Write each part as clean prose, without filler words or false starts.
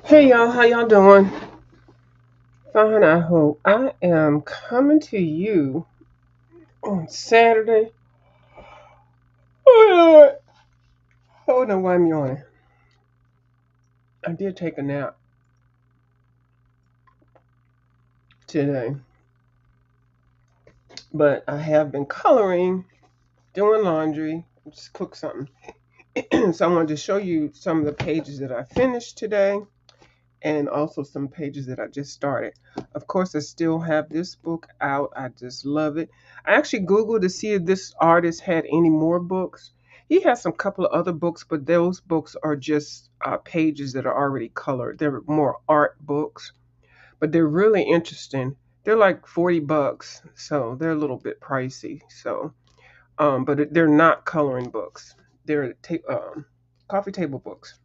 Hey y'all, how y'all doing? Fine, I hope. I am coming to you on Saturday. Oh Lord, hold on, why I'm yawning. I did take a nap today, but I have been coloring, doing laundry, just cook something. So I wanted to show you some of the pages that I finished today and also some pages that I just started. Of course, I still have this book out. I just love it. I actually Googled to see if this artist had any more books. He has some couple of other books, but those books are just pages that are already colored. They're more art books, but they're really interesting. They're like 40 bucks, so they're a little bit pricey. So, but they're not coloring books. They're coffee table books.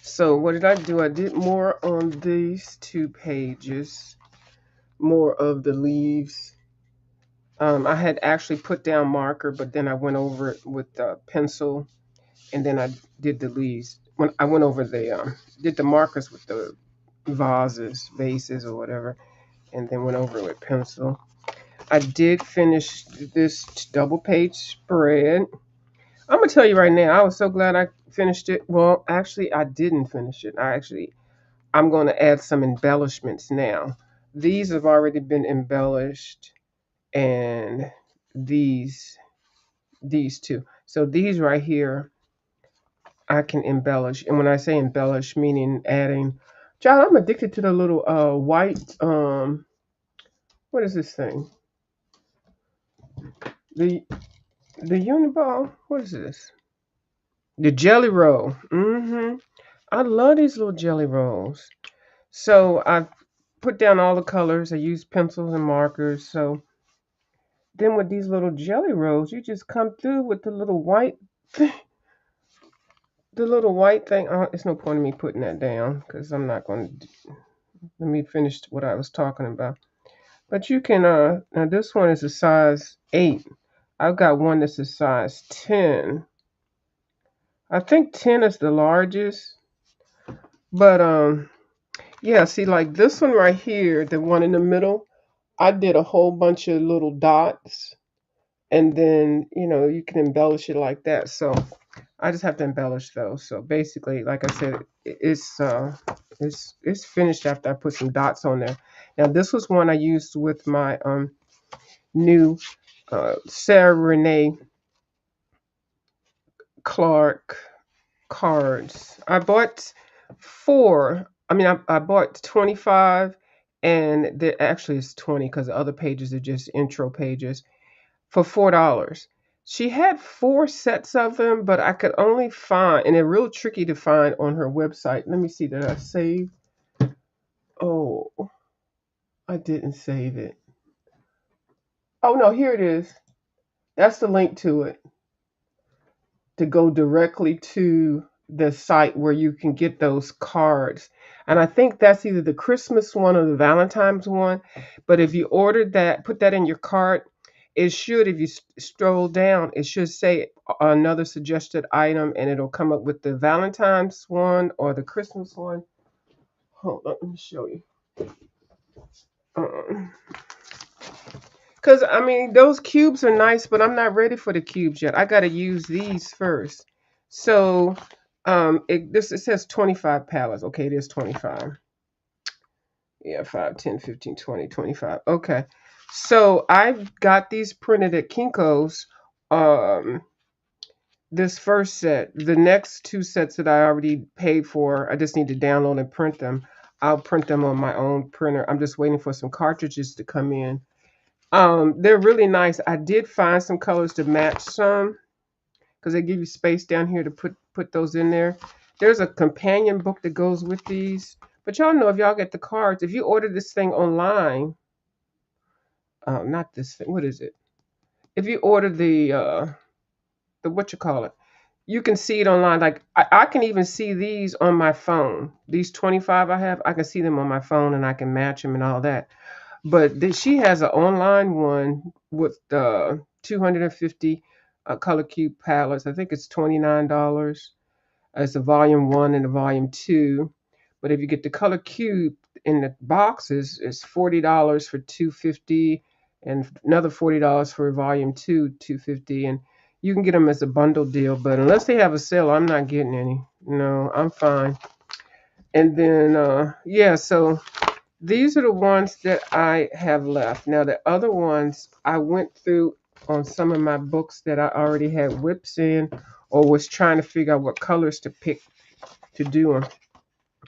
So what did I do? I did more on these two pages, more of the leaves. I had actually put down marker, but then I went over it with pencil, and then I did the leaves. When I went over did the markers with the vases or whatever, and then went over it with pencil. I did finish this double page spread. I'm gonna tell you right now, I was so glad I finished it. Well, actually, I didn't finish it. I'm going to add some embellishments now. These have already been embellished, and these these two. So these right here, I can embellish. And when I say embellish, meaning adding. Child, I'm addicted to the little white. What is this thing? The the Uniball. What is this? The Jelly Roll. I love these little jelly rolls. So I put down all the colors. I use pencils and markers. So then with these little jelly rolls, you just come through with the little white, the little white thing. It's no point in me putting that down because I'm not going to. Let me finish what I was talking about. But you can. Now this one is a size 8. I've got one that's a size 10. I think 10 is the largest. But yeah. See, like this one right here, the one in the middle. I did a whole bunch of little dots, and then you can embellish it like that. So I just have to embellish those. So basically, like I said, it's finished after I put some dots on there. Now this was one I used with my new Sarah Renee Clark cards. I bought four. I mean, I bought 25, and there actually is 20 because the other pages are just intro pages for $4. She had four sets of them, but I could only find, and they're real tricky to find on her website. Let me see, did I save? Oh, I didn't save it. Oh no, here it is. That's the link to it to go directly to the site where you can get those cards. And I think that's either the Christmas one or the Valentine's one. But if you ordered that, put that in your cart, it should, if you stroll down, it should say another suggested item and it'll come up with the Valentine's one or the Christmas one. Hold on, let me show you. Because, I mean, those cubes are nice, but I'm not ready for the cubes yet. I got to use these first. So, it says 25 pallets. Okay, it is 25. Yeah, 5, 10, 15, 20, 25. Okay. So I've got these printed at Kinko's. Um, this first set. The next two sets that I already paid for, I just need to download and print them. I'll print them on my own printer. I'm just waiting for some cartridges to come in. They're really nice. I did find some colors to match some because they give you space down here to put those in there. There's a companion book that goes with these. But y'all know if y'all get the cards, if you order this thing online, not this thing, what is it? If you order the what you call it, you can see it online. Like I can even see these on my phone. These 25 I have, I can see them on my phone and I can match them and all that. But she has an online one with 250 color cube palettes. I think it's $29. It's a volume 1 and a volume 2. But if you get the color cube in the boxes, it's $40 for 250, and another $40 for volume 2, 250, and you can get them as a bundle deal. But unless they have a sale, I'm not getting any. No, I'm fine. And then yeah, so these are the ones that I have left. Now the other ones I went through on some of my books that I already had whips in, or was trying to figure out what colors to pick to do them,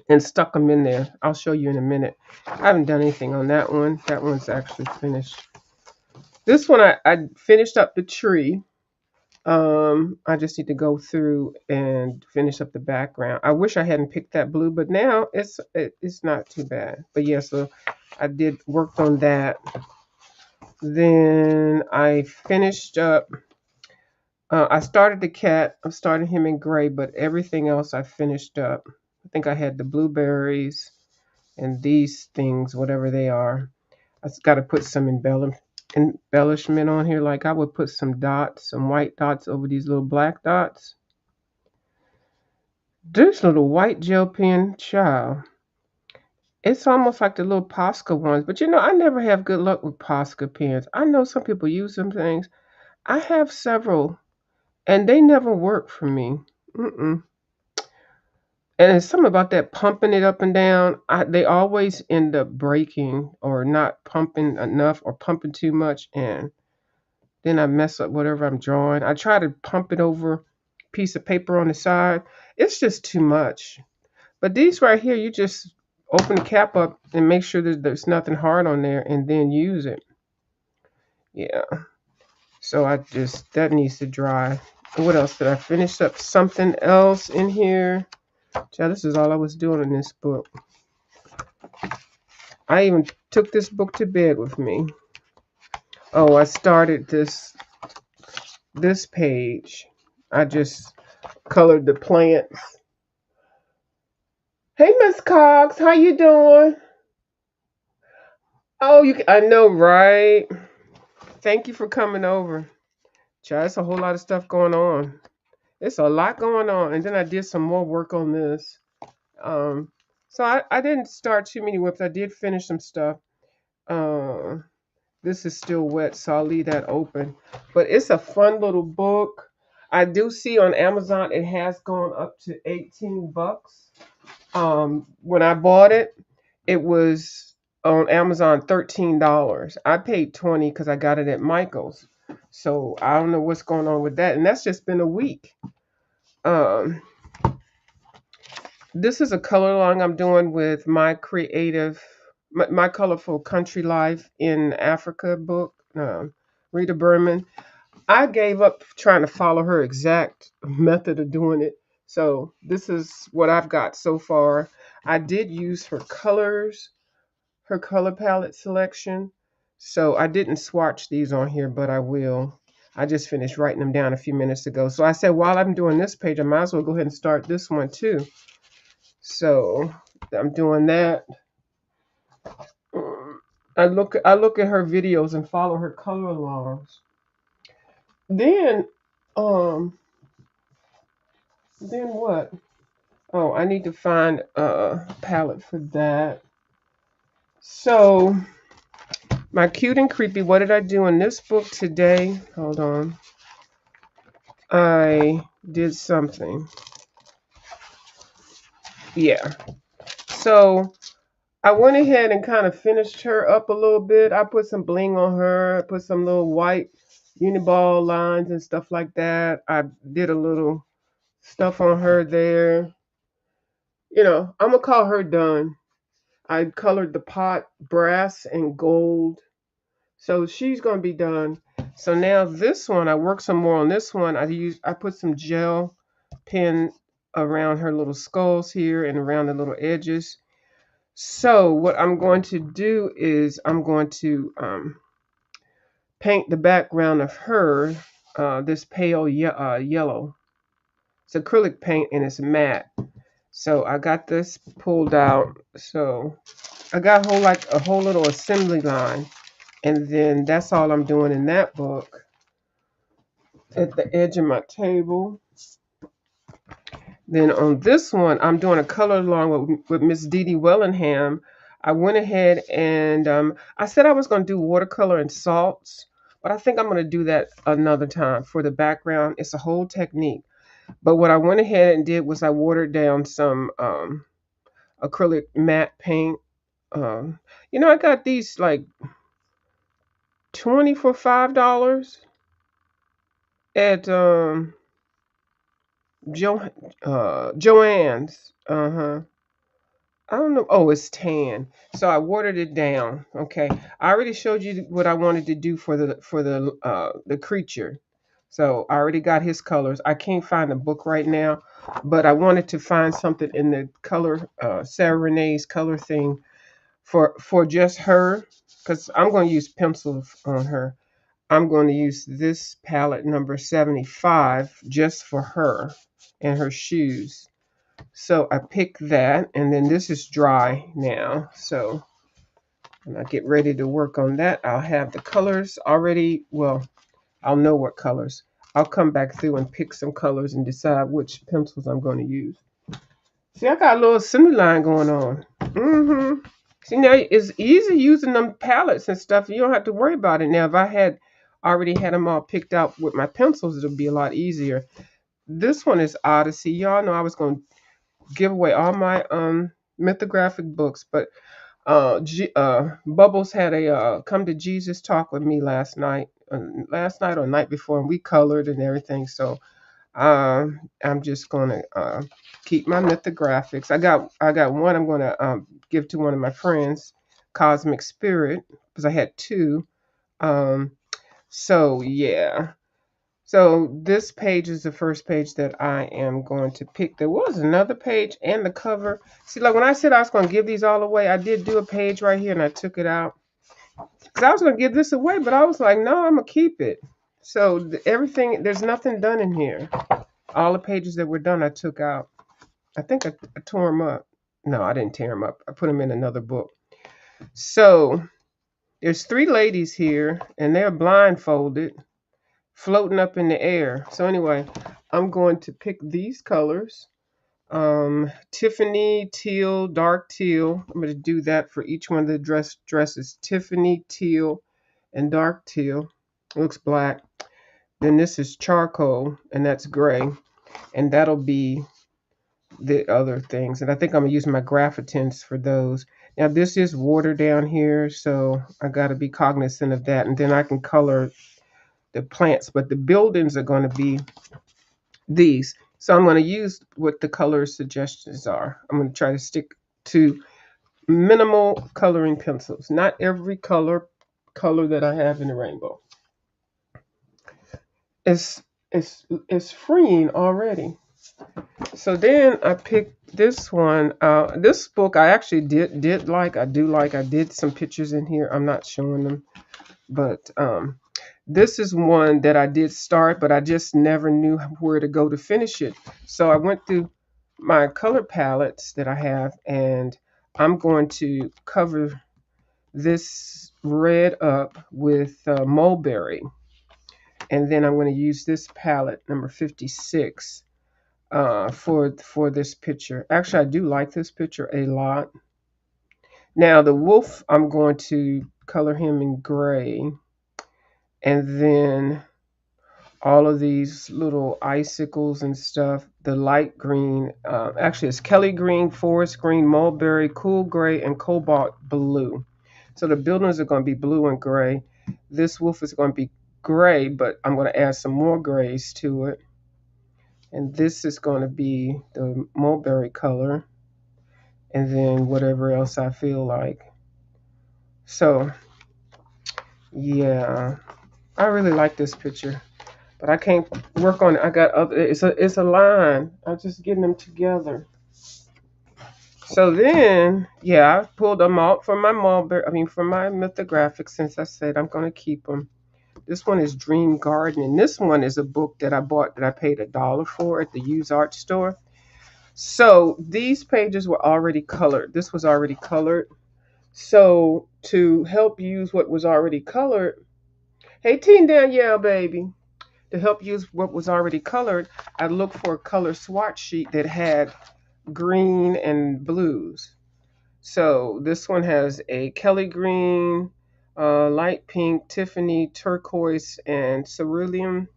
and stuck them in there. I'll show you in a minute. I haven't done anything on that one. That one's actually finished. This one I finished up the tree. I just need to go through and finish up the background. I wish I hadn't picked that blue, but now it's not too bad. But yeah, so I did worked on that. Then I finished up. I started the cat. I'm starting him in gray, but everything else I finished up. I think I had the blueberries and these things, whatever they are. I just got to put some embellishment on here. Like I would put some dots, some white dots over these little black dots. This little white gel pen, child. It's almost like the little Posca ones. But you know, I never have good luck with Posca pens. I know some people use some things. I have several, and they never work for me. Mm-mm. And it's something about that pumping it up and down. They always end up breaking or not pumping enough or pumping too much. And then I mess up whatever I'm drawing. I try to pump it over a piece of paper on the side. It's just too much. But these right here, you just open the cap up and make sure that there's nothing hard on there and then use it. Yeah. So that needs to dry. And what else did I finish up? Something else in here. Child, this is all I was doing in this book. I even took this book to bed with me. Oh, I started this page. I just colored the plants. Hey, Miss Cox, how you doing? Oh, I know, right? Thank you for coming over. Child, it's a whole lot of stuff going on. It's a lot going on. And then I did some more work on this. Um, so I didn't start too many whips. I did finish some stuff. Uh, this is still wet, so I'll leave that open. But it's a fun little book. I do see on Amazon it has gone up to 18 bucks. When I bought it, it was on Amazon $13. I paid 20 because I got it at Michael's. So I don't know what's going on with that. And that's just been a week. Um, this is a color along I'm doing with my colorful country life in Africa book, Rita Berman. I gave up trying to follow her exact method of doing it. So this is what I've got so far. I did use her colors, her color palette selection. So I didn't swatch these on here, but I will. I just finished writing them down a few minutes ago. So I said, while I'm doing this page, I might as well go ahead and start this one too. So I'm doing that. I look at her videos and follow her color alarms. Then um then what? Oh, I need to find a palette for that. So my cute and creepy, what did I do in this book today? Hold on. I did something. Yeah. So I went ahead and kind of finished her up a little bit. I put some bling on her. I put some little white uniball lines and stuff like that. I did a little stuff on her there. You know, I'm going to call her done. I colored the pot brass and gold. So she's going to be done. So now this one, I worked some more on this one. I put some gel pen around her little skulls here and around the little edges. So what I'm going to do is I'm going to paint the background of her this pale yellow. It's acrylic paint and it's matte. So I got this pulled out. So I got a whole little assembly line. And then that's all I'm doing in that book. At the edge of my table. Then on this one, I'm doing a color along with Miss Dee Dee Wellingham. I went ahead and I said I was going to do watercolor and salts, but I think I'm going to do that another time for the background. It's a whole technique. But what I went ahead and did was I watered down some acrylic matte paint. I got these like 20 for $5 at Joann's. Uh-huh. I don't know. Oh, it's tan. So I watered it down. Okay. I already showed you what I wanted to do for the creature. So I already got his colors. I can't find the book right now, but I wanted to find something in the color Sarah Renee's color thing for just her, because I'm going to use pencils on her. I'm going to use this palette number 75 just for her and her shoes. So I pick that, and then this is dry now. So when I get ready to work on that, I'll have the colors already. Well, I'll know what colors. I'll come back through and pick some colors and decide which pencils I'm going to use. See, I got a little assembly line going on. See, now it's easy using them palettes and stuff. You don't have to worry about it. Now, if I had already had them all picked out with my pencils, it'll be a lot easier. This one is Odyssey. Y'all know I was going to give away all my mythographic books, but Bubbles had a come to Jesus talk with me last night or night before, and we colored and everything. So I'm just gonna keep my mythographics. I got one I'm gonna give to one of my friends, Cosmic Spirit, because I had two. Um, so yeah. So this page is the first page that I am going to pick. There was another page and the cover. See, like when I said I was going to give these all away, I did do a page right here and I took it out. Because I was going to give this away, but I was like, no, I'm going to keep it. So everything, there's nothing done in here. All the pages that were done, I took out. I think I tore them up. No, I didn't tear them up. I put them in another book. So there's three ladies here and they're blindfolded, floating up in the air. So anyway, I'm going to pick these colors. Tiffany, teal, dark teal. I'm going to do that for each one of the dresses. Tiffany, teal, and dark teal. It looks black. Then this is charcoal, and that's gray. And that'll be the other things. And I think I'm going to use my graphitins for those. Now this is water down here, so I got to be cognizant of that. And then I can color the plants, but the buildings are going to be these. So I'm going to use what the color suggestions are. I'm going to try to stick to minimal coloring pencils, not every color that I have in the rainbow. It's freeing already. So then I picked this one. This book I actually did like. I did some pictures in here. I'm not showing them, but this is one that I did start, but I just never knew where to go to finish it. So I went through my color palettes that I have, and I'm going to cover this red up with mulberry. And then I'm going to use this palette, number 56, for this picture. Actually, I do like this picture a lot. Now, the wolf, I'm going to color him in gray. And then all of these little icicles and stuff, the light green, actually it's Kelly green, forest green, mulberry, cool gray, and cobalt blue. So the buildings are going to be blue and gray. This wolf is going to be gray, but I'm going to add some more grays to it. And this is going to be the mulberry color, and then whatever else I feel like. So yeah, I really like this picture. But I can't work on it. I got other. It's a line. I'm just getting them together. So then, yeah, I pulled them out for my mulberry. I mean, for my mythographics. Since I said I'm gonna keep them. This one is Dream Garden, and this one is a book that I bought that I paid $1 for at the used art store. So these pages were already colored. This was already colored. So to help use what was already colored, hey Teen Danielle, baby. to help use what was already colored, I looked for a color swatch sheet that had green and blues. So this one has a Kelly green, light pink, Tiffany, turquoise, and cerulean.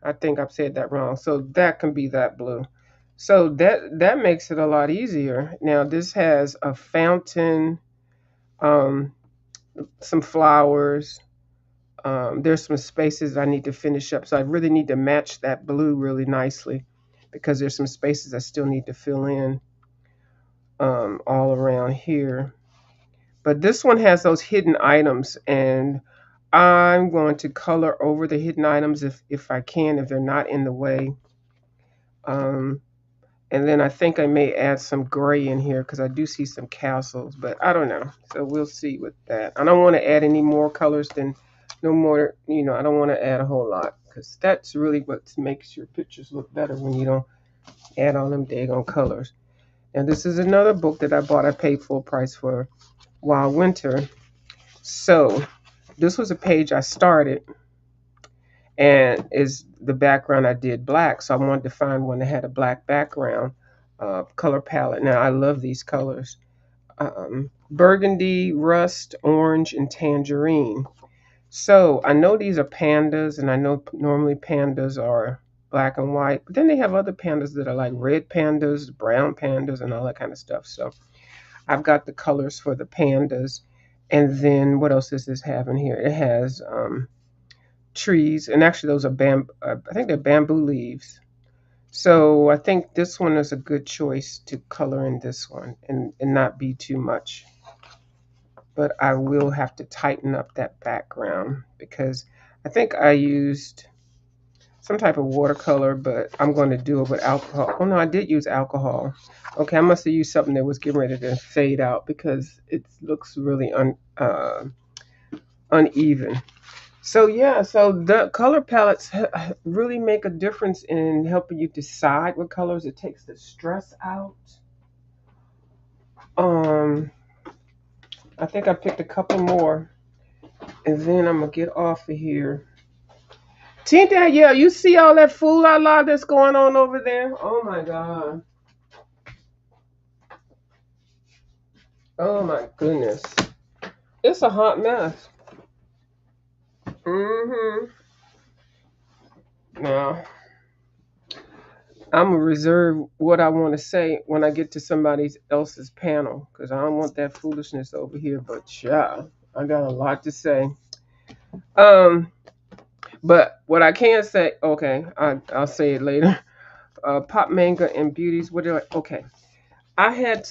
I think I've said that wrong. So that can be that blue. So that makes it a lot easier. Now this has a fountain, um, some flowers. There's some spaces I need to finish up. So I really need to match that blue really nicely because there's some spaces I still need to fill in all around here. But this one has those hidden items, and I'm going to color over the hidden items if I can, if they're not in the way. Um, and then I think I may add some gray in here because I do see some castles, but I don't know. So we'll see with that. I don't want to add any more colors than no more, I don't want to add a whole lot because that's really what makes your pictures look better when you don't add all them daggone colors. And this is another book that I bought. I paid full price for Wild Winter. So this was a page I started, and is the background I did black. So I wanted to find one that had a black background color palette. Now I love these colors. Burgundy, rust, orange, and tangerine. So I know these are pandas, and I know normally pandas are black and white, but then they have other pandas that are like red pandas, brown pandas, and all that kind of stuff. So I've got the colors for the pandas. And then what else does this have in here? It has trees, and actually those are I think they're bamboo leaves. So I think this one is a good choice to color in this one and not be too much. But I will have to tighten up that background because I think I used some type of watercolor, but I'm going to do it with alcohol. Oh no, I did use alcohol. Okay, I must have used something that was getting ready to fade out because it looks really uneven. So yeah, so the color palettes really make a difference in helping you decide what colors. It takes the stress out. Um, I think I picked a couple more, and then I'm gonna get off of here. Tinta, yeah, you see all that fool la la that's going on over there? Oh my god. Oh my goodness. It's a hot mess. Mm-hmm. Now, I'm gonna reserve what I want to say when I get to somebody else's panel because I don't want that foolishness over here. But yeah, I got a lot to say. Um, but what I can say, okay, I'll say it later. Pop manga and beauties. What did I? Okay, I had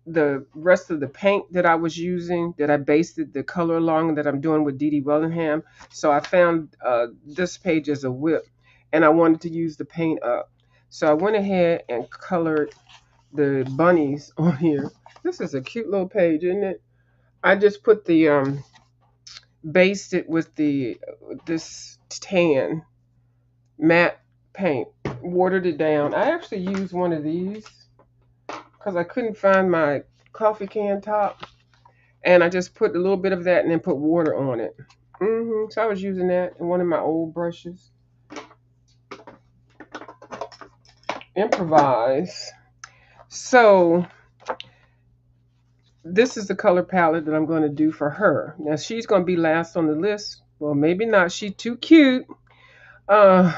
the rest of the paint that I was using that I based the color along that I'm doing with Dee Dee Wellingham. So I found this page as a whip, and I wanted to use the paint up. So I went ahead and colored the bunnies on here. This is a cute little page, isn't it? I just put the based it with this tan matte paint, watered it down. I actually used one of these because I couldn't find my coffee can top, and I just put a little bit of that and then put water on it. So I was using that in one of my old brushes. Improvise. So this is the color palette that I'm going to do for her. Now she's going to be last on the list. Well, maybe not. She's too cute. Uh,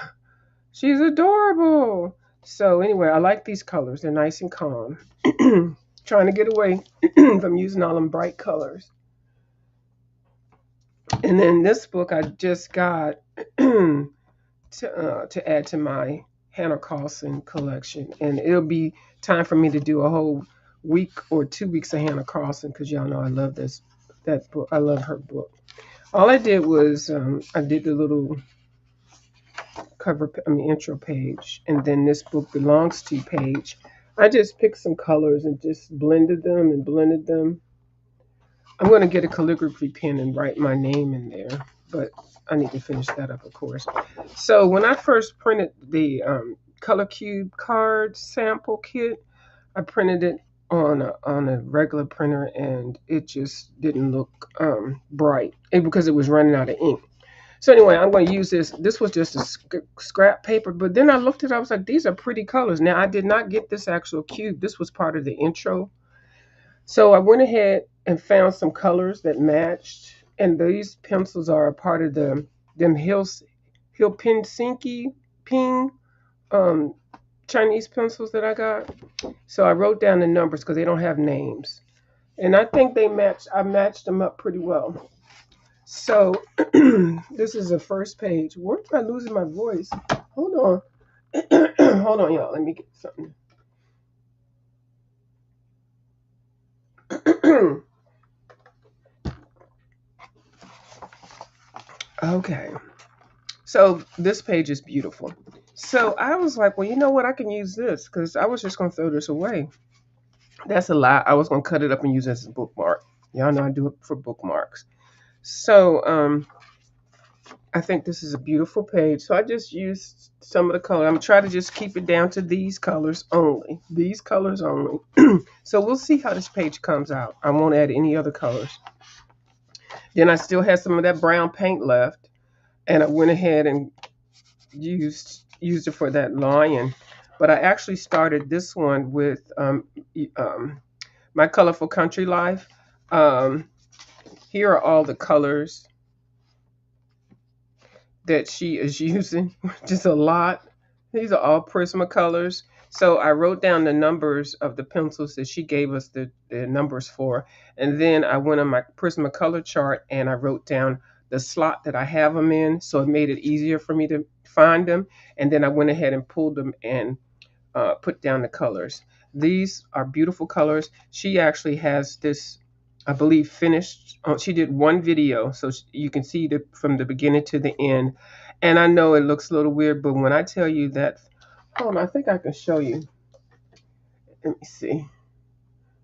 she's adorable. So anyway, I like these colors. They're nice and calm. Trying to get away from using all them bright colors. And then this book I just got to add to my Hannah Carlson collection, and it'll be time for me to do a whole week or 2 weeks of Hannah Carlson because y'all know I love that book. I love her book. All I did was I did the little intro page, and then this book belongs to page. I just picked some colors and just blended them. I'm going to get a calligraphy pen and write my name in there, but I need to finish that up, of course. So when I first printed the Color Cube card sample kit, I printed it on a regular printer, and it just didn't look bright because it was running out of ink. So anyway, I'm going to use this. This was just a scrap paper, but then I looked at it. I was like, these are pretty colors. Now, I did not get this actual cube. This was part of the intro. So I went ahead and found some colors that matched. And these pencils are a part of them Hill Pinsinki Ping um, Chinese pencils that I got. So I wrote down the numbers because they don't have names. And I think they matched. I matched them up pretty well. So this is the first page. Where am I losing my voice? Hold on. Hold on, y'all. Let me get something. Okay. So this page is beautiful. So I was like, well, you know what? I can use this because I was just going to throw this away. That's a lie. I was going to cut it up and use it as a bookmark. Y'all know I do it for bookmarks. So I think this is a beautiful page. So I just used some of the color. I'm trying to just keep it down to these colors only. These colors only. So we'll see how this page comes out. I won't add any other colors. Then I still had some of that brown paint left. And I went ahead and used it for that lion. But I actually started this one with my colorful country life. Um, Here are all the colors that she is using, just a lot. These are all Prismacolors. So I wrote down the numbers of the pencils that she gave us the numbers for. And then I went on my Prismacolor chart and I wrote down the slot that I have them in. So it made it easier for me to find them. And then I went ahead and pulled them and put down the colors. These are beautiful colors. She actually has this, I believe, finished. She did one video, so you can see from the beginning to the end. And I know it looks a little weird, but when I tell you that, hold on, I think I can show you. Let me see.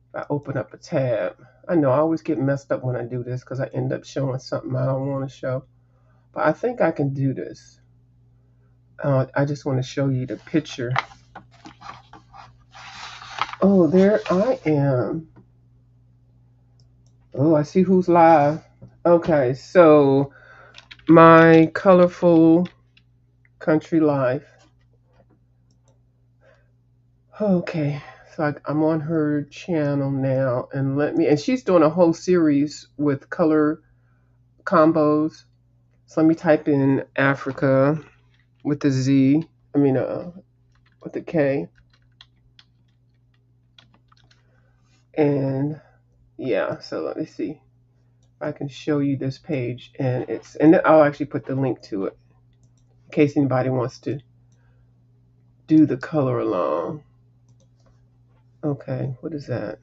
If I open up a tab. I know I always get messed up when I do this because I end up showing something I don't want to show. But I think I can do this. I just want to show you the picture. Oh, there I am. Oh, I see who's live. Okay, so my colorful country life. Okay, so I'm on her channel now, and she's doing a whole series with color combos. So let me type in Africa with the Z. I mean, with the K. And yeah, so let me see if I can show you this page, and then I'll actually put the link to it in case anybody wants to do the color along. Okay, what is that?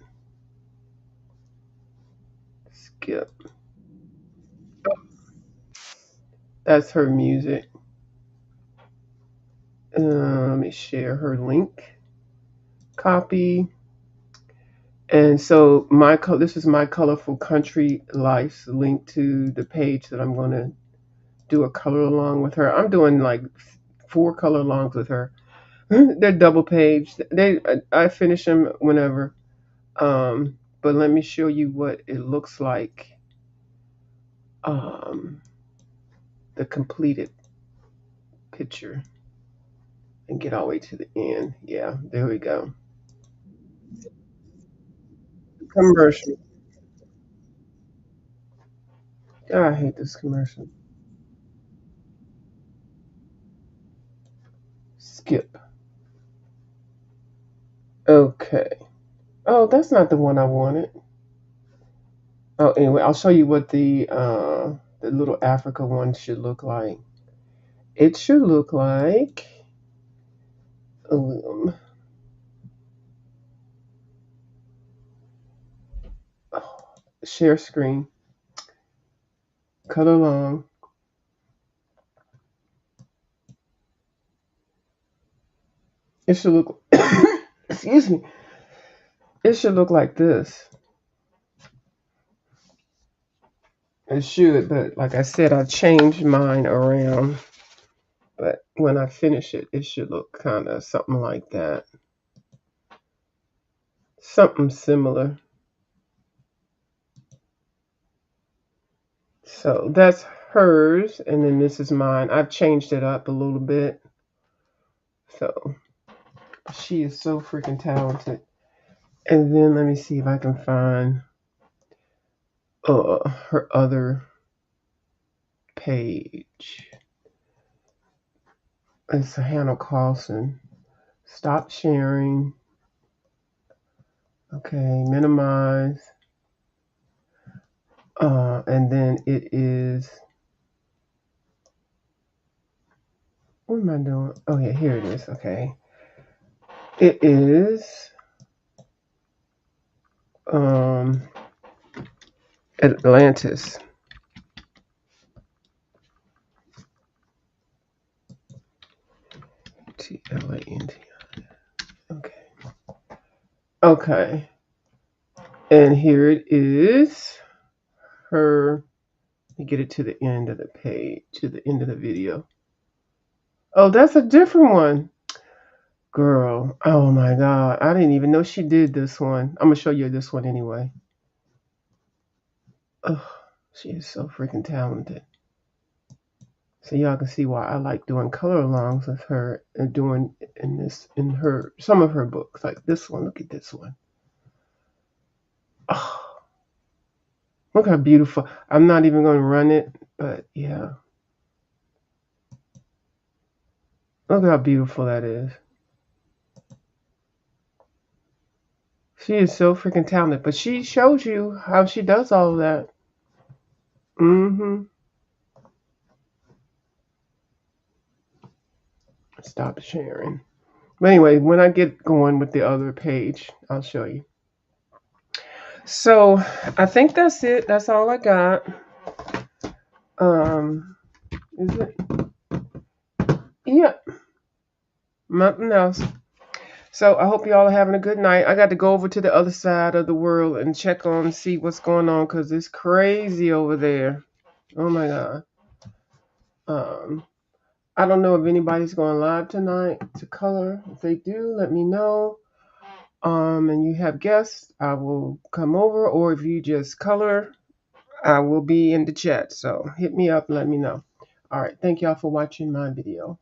Skip. That's her music. Let me share her link. Copy. And so this is my colorful country life's link to the page that I'm going to do a color along with her. I'm doing like 4 color alongs with her. They're double page. I finish them whenever. But let me show you what it looks like. Um, the completed picture and get all the way to the end. Yeah, there we go. Commercial. Oh, I hate this commercial. Skip. Okay. Oh, that's not the one I wanted. Oh, anyway, I'll show you what the little Africa one should look like. It should look like um, oh, share screen, color long. It should look. Excuse me. It should look like this. It should, but like I said, I changed mine around. But when I finish it, it should look kind of something like that. Something similar. So that's hers, and then this is mine. I've changed it up a little bit. So she is so freaking talented. And then let me see if I can find her other page. It's Hannah Carlson. Stop sharing. Okay, minimize. And then it is. What am I doing? Oh yeah, here it is. Okay, it is Atlantis. T-L-A-N-T. Okay. Okay. And here it is. Her. Let me get it to the end of the page, to the end of the video. Oh, that's a different one. Girl, oh my God. I didn't even know she did this one. I'm going to show you this one anyway. Oh, she is so freaking talented. So y'all can see why I like doing color alongs with her and doing in some of her books. Like this one. Look at this one. Oh, look how beautiful. I'm not even going to run it, but yeah. Look how beautiful that is. She is so freaking talented, but she shows you how she does all of that. Mm-hmm. Stop sharing. But anyway, when I get going with the other page, I'll show you. So I think that's it. That's all I got. Is it? Yeah. Nothing else. So I hope y'all are having a good night. I got to go over to the other side of the world and check on, see what's going on, because it's crazy over there. Oh my God. I don't know if anybody's going live tonight to color. If they do, let me know. And you have guests, I will come over. Or if you just color, I will be in the chat. So hit me up and let me know. All right. Thank y'all for watching my video.